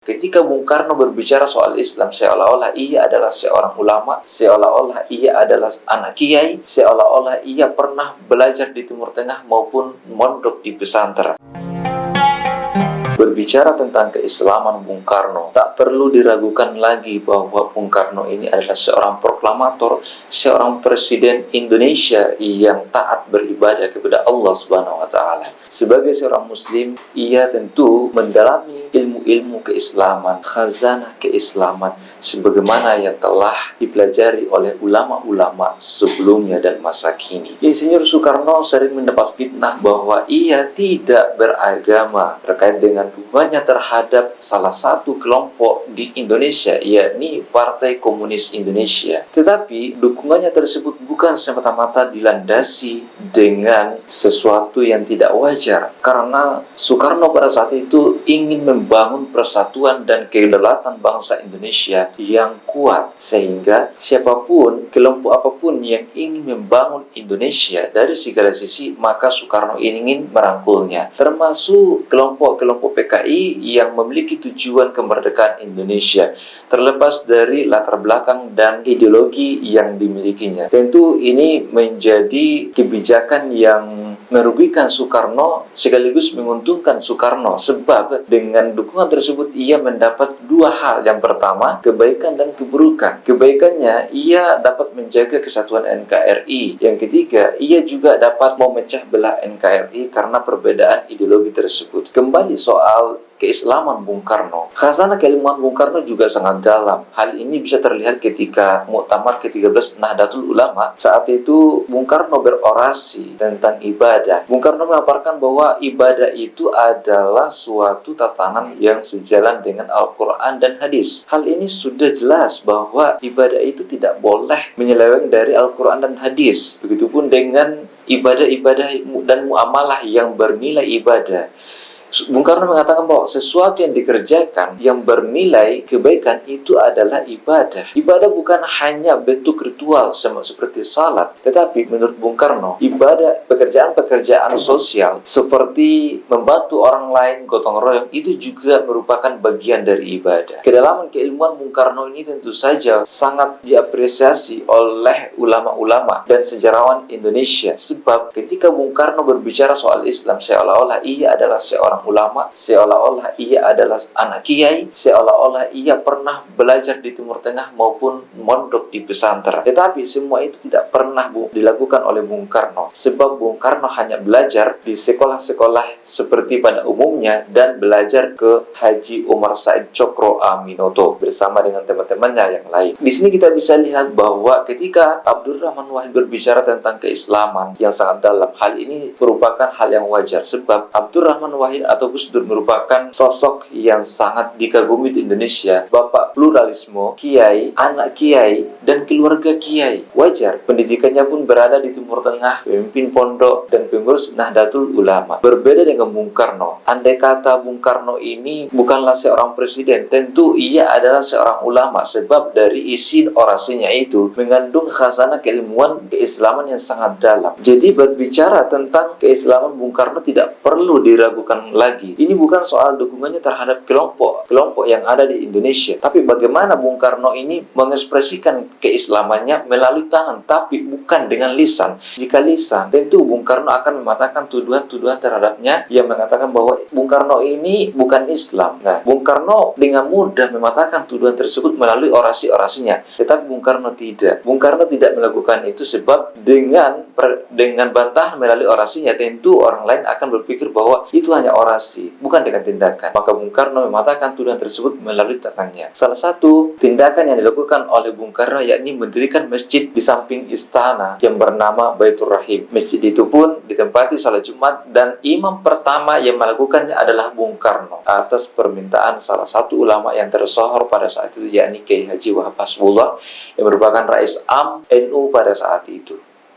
Ketika Bung Karno berbicara soal Islam, seolah-olah ia adalah seorang ulama, seolah-olah ia adalah anak kiai, seolah-olah ia pernah belajar di Timur Tengah maupun mondok di pesantren. Berbicara tentang keislaman Bung Karno, tak perlu diragukan lagi bahwa Bung Karno ini adalah seorang proklamator, seorang presiden Indonesia yang taat beribadah kepada Allah Subhanahu wa Ta'ala. Sebagai seorang Muslim, ia tentu mendalami ilmu-ilmu keislaman, khazanah keislaman, sebagaimana yang telah dipelajari oleh ulama-ulama sebelumnya dan masa kini. Insinyur Soekarno sering mendapat fitnah bahwa ia tidak beragama terkait dengan dukungannya terhadap salah satu kelompok di Indonesia, yakni Partai Komunis Indonesia. Tetapi dukungannya tersebut bukan semata-mata dilandasi dengan sesuatu yang tidak wajar, karena Soekarno pada saat itu ingin membangun persatuan dan kedaulatan bangsa Indonesia yang kuat, sehingga siapapun, kelompok apapun yang ingin membangun Indonesia dari segala sisi, maka Soekarno ingin merangkulnya, termasuk kelompok-kelompok PKI yang memiliki tujuan kemerdekaan Indonesia, terlepas dari latar belakang dan ideologi yang dimilikinya. Tentu ini menjadi kebijakan yang merugikan Soekarno sekaligus menguntungkan Soekarno, sebab dengan dukungan tersebut ia mendapat dua hal. Yang pertama, kebaikan dan keburukan. Kebaikannya, ia dapat menjaga kesatuan NKRI. Yang ketiga, ia juga dapat memecah belah NKRI karena perbedaan ideologi tersebut. Kembali soal keislaman Bung Karno, khazanah keilmuan Bung Karno juga sangat dalam. Hal ini bisa terlihat ketika Muktamar ke-13 Nahdlatul Ulama. Saat itu Bung Karno berorasi tentang ibadah. Bung Karno memaparkan bahwa ibadah itu adalah suatu tatanan yang sejalan dengan Al-Quran dan hadis. Hal ini sudah jelas bahwa ibadah itu tidak boleh menyeleweng dari Al-Quran dan hadis. Begitupun dengan ibadah-ibadah dan muamalah yang bernilai ibadah. Bung Karno mengatakan bahwa sesuatu yang dikerjakan yang bernilai kebaikan itu adalah ibadah. Ibadah bukan hanya bentuk ritual seperti salat, tetapi menurut Bung Karno, ibadah, pekerjaan-pekerjaan sosial seperti membantu orang lain, gotong royong, itu juga merupakan bagian dari ibadah. Kedalaman keilmuan Bung Karno ini tentu saja sangat diapresiasi oleh ulama-ulama dan sejarawan Indonesia, sebab ketika Bung Karno berbicara soal Islam, seolah-olah ia adalah seorang ulama, seolah-olah ia adalah anak kiai, seolah-olah ia pernah belajar di Timur Tengah maupun mondok di pesantren. Tetapi semua itu tidak pernah dilakukan oleh Bung Karno, sebab Bung Karno hanya belajar di sekolah-sekolah seperti pada umumnya dan belajar ke Haji Umar Said Cokro Aminoto bersama dengan teman-temannya yang lain. Di sini kita bisa lihat bahwa ketika Abdurrahman Wahid berbicara tentang keislaman yang sangat dalam, hal ini merupakan hal yang wajar, sebab Abdurrahman Wahid atau Gus Dur merupakan sosok yang sangat dikagumi di Indonesia, bapak pluralisme, kiai, anak kiai, dan keluarga kiai. Wajar, pendidikannya pun berada di Timur Tengah, pemimpin pondok, dan pengurus Nahdlatul Ulama. Berbeda dengan Bung Karno, andai kata Bung Karno ini bukanlah seorang presiden, tentu ia adalah seorang ulama, sebab dari isi orasinya itu mengandung khazanah keilmuan keislaman yang sangat dalam. Jadi berbicara tentang keislaman Bung Karno tidak perlu diragukan lagi. Ini bukan soal dukungannya terhadap kelompok yang ada di Indonesia, tapi bagaimana Bung Karno ini mengekspresikan keislamannya melalui tangan, tapi bukan dengan lisan. Jika lisan, tentu Bung Karno akan mematahkan tuduhan-tuduhan terhadapnya yang mengatakan bahwa Bung Karno ini bukan Islam. Nah, Bung Karno dengan mudah mematahkan tuduhan tersebut melalui orasi-orasinya. Tetapi Bung Karno tidak. Bung Karno tidak melakukan itu sebab dengan bantahan melalui orasinya, tentu orang lain akan berpikir bahwa itu hanya orasi, bukan dengan tindakan. Maka Bung Karno mematahkan tuduhan tersebut melalui tangannya. Salah satu tindakan yang dilakukan oleh Bung Karno yakni mendirikan masjid di samping istana yang bernama Baitur Rahim. Masjid itu pun ditempati salat Jumat, dan imam pertama yang melakukannya adalah Bung Karno atas permintaan salah satu ulama yang tersohor pada saat itu, yakni Kiai Haji Wahab Hasbullah, yang merupakan Rais Am NU pada saat itu.